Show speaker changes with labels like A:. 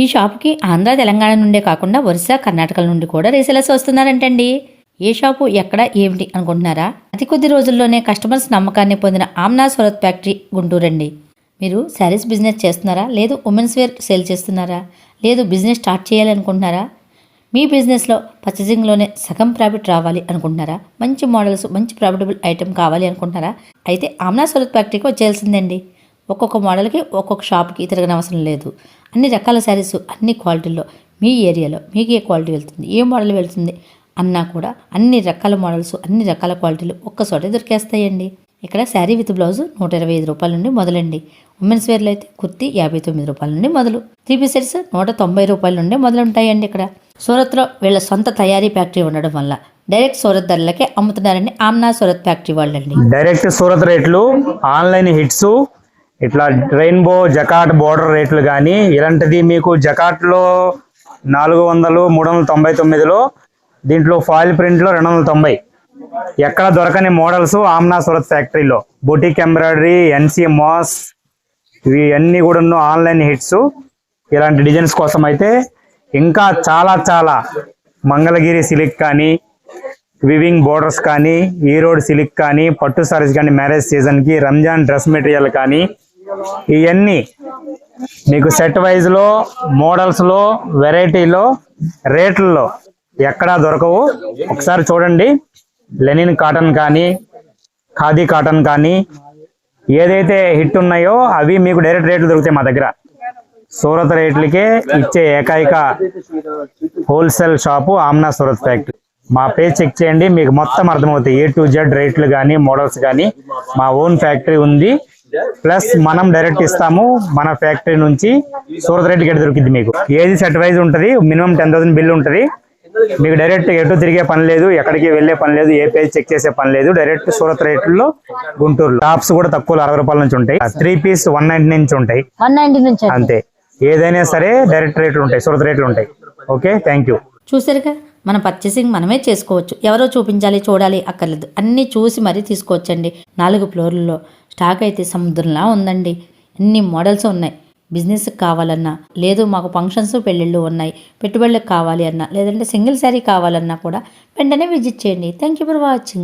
A: ఈ షాప్కి ఆంధ్ర తెలంగాణ నుండే కాకుండా ఒరిస్సా కర్ణాటక నుండి కూడా రీసెలర్స్ వస్తున్నారంటండి. ఏ షాపు ఎక్కడ ఏమిటి అనుకుంటున్నారా? అతి కొద్ది రోజుల్లోనే కస్టమర్స్ నమ్మకాన్ని పొందిన ఆమ్నా సూరత్ ఫ్యాక్టరీ గుంటూరు అండి. మీరు శారీస్ బిజినెస్ చేస్తున్నారా? లేదు ఉమెన్స్ వేర్ సేల్ చేస్తున్నారా? లేదు బిజినెస్ స్టార్ట్ చేయాలనుకుంటున్నారా? మీ బిజినెస్లో పర్చేసింగ్లోనే సగం ప్రాఫిట్ రావాలి అనుకుంటున్నారా? మంచి మోడల్స్, మంచి ప్రాఫిటబుల్ ఐటెం కావాలి అనుకుంటున్నారా? అయితే ఆమ్నా సూరత్ ఫ్యాక్టరీకి వచ్చేయాల్సిందండి. ఒక్కొక్క మోడల్కి ఒక్కొక్క షాప్కి తిరగనవసరం లేదు. అన్ని రకాల శారీస్ అన్ని క్వాలిటీల్లో మీ ఏరియాలో మీకు ఏ క్వాలిటీ వెళ్తుంది, ఏ మోడల్ వెళ్తుంది అన్నా కూడా అన్ని రకాల మోడల్స్, అన్ని రకాల క్వాలిటీలు ఒక్కచోటే దొరికేస్తాయండి. ఇక్కడ శారీ విత్ బ్లౌజ్ 125 రూపాయల నుండి మొదలండి. ఉమెన్స్ వేర్లో అయితే కుర్తీ 59 రూపాయల నుండి మొదలు. 3 పీస్ సెట్స్ 190 రూపాయల నుండి మొదలుంటాయండి. ఇక్కడ సూరత్లో వీళ్ళ సొంత తయారీ ఫ్యాక్టరీ ఉండడం వల్ల డైరెక్ట్ సూరత్ ధరలకే అమ్ముతున్నారండి ఆమ్నా సూరత్ ఫ్యాక్టరీ వాళ్ళండి.
B: డైరెక్ట్ సూరత్ రేట్లు, ఆన్లైన్ హిట్స్, ఇట్లా రెయిన్బో జకాట్ బోర్డర్ రేట్లు కానీ ఇలాంటిది మీకు జకాట్లో 400, 399లో, దీంట్లో ఫాయిల్ ప్రింట్లో 290. ఎక్కడ దొరకని మోడల్స్ ఆమ్నా సూరత్ ఫ్యాక్టరీలో. బొటిక్ ఎంబ్రాయిడరీ, ఎన్సీ మాస్, ఇవి అన్నీ కూడా ఆన్లైన్ హిట్స్. ఇలాంటి డిజైన్స్ కోసం అయితే ఇంకా చాలా చాలా మంగళగిరి సిల్క్ కానీ, వివింగ్ బోర్డర్స్ కానీ, ఈరోడ్ సిల్క్ కానీ, పట్టు సారీస్ కానీ, మ్యారేజ్ సీజన్కి రంజాన్ డ్రెస్ మెటీరియల్ కానీ, ఇవన్నీ మీకు సెట్ వైజ్లో, మోడల్స్లో, వెరైటీలో, రేట్లలో ఎక్కడా దొరకవు. ఒకసారి చూడండి. లెనిన్ కాటన్ కానీ, ఖాదీ కాటన్ కానీ, ఏదైతే హిట్ ఉన్నాయో అవి మీకు డైరెక్ట్ రేట్లు దొరుకుతాయి మా దగ్గర. సూరత్ రేట్లకే ఇచ్చే ఏకైక wholesale shop Amna Surat factory. మా పేజ్ చెక్ చేయండి, మీకు మొత్తం అర్థమవుతాయి. A to Z రేట్లు కానీ, మోడల్స్ కానీ. మా ఓన్ ఫ్యాక్టరీ ఉంది, ప్లస్ మనం డైరెక్ట్ ఇస్తాము. మన ఫ్యాక్టరీ నుంచి సూరత్ రేట్లకి ఎటు దొరికింది మీకు. ఏది సెట్ వైజ్ ఉంటుంది, మినిమం 10,000 బిల్ ఉంటుంది. మీకు డైరెక్ట్ ఎటు తిరిగే పని లేదు, ఎక్కడికి వెళ్ళే పని లేదు, ఏ పేజ్ చెక్ చేసే పని లేదు. డైరెక్ట్ సూరత్ రేట్లలో గుంటూరులో. టాప్స్ కూడా తక్కువ 60 రూపాయల నుంచి ఉంటాయి. 3 పీస్ 190 నుంచి ఉంటాయి,
A: 190 నుంచి
B: అంతే. ఏదైనా సరే డైరెక్ట్ రేట్లు ఉంటాయి, సూరత్ రేట్లు ఉంటాయి. Okay, thank you.
A: చూసారుగా, మన పర్చేసింగ్ మనమే చేసుకోవచ్చు. ఎవరో చూపించాలి, చూడాలి అక్కర్లేదు. అన్నీ చూసి మరీ తీసుకోవచ్చండి. 4 ఫ్లోర్లలో స్టాక్ అయితే సముద్రంలా ఉందండి. ఎన్ని మోడల్స్ ఉన్నాయి. బిజినెస్కి కావాలన్నా, లేదు మాకు ఫంక్షన్స్ పెళ్ళిళ్ళు ఉన్నాయి, పెట్టుబడులకు కావాలి అన్నా, లేదంటే సింగిల్ శారీ కావాలన్నా కూడా వెంటనే విజిట్ చేయండి. Thank you for watching.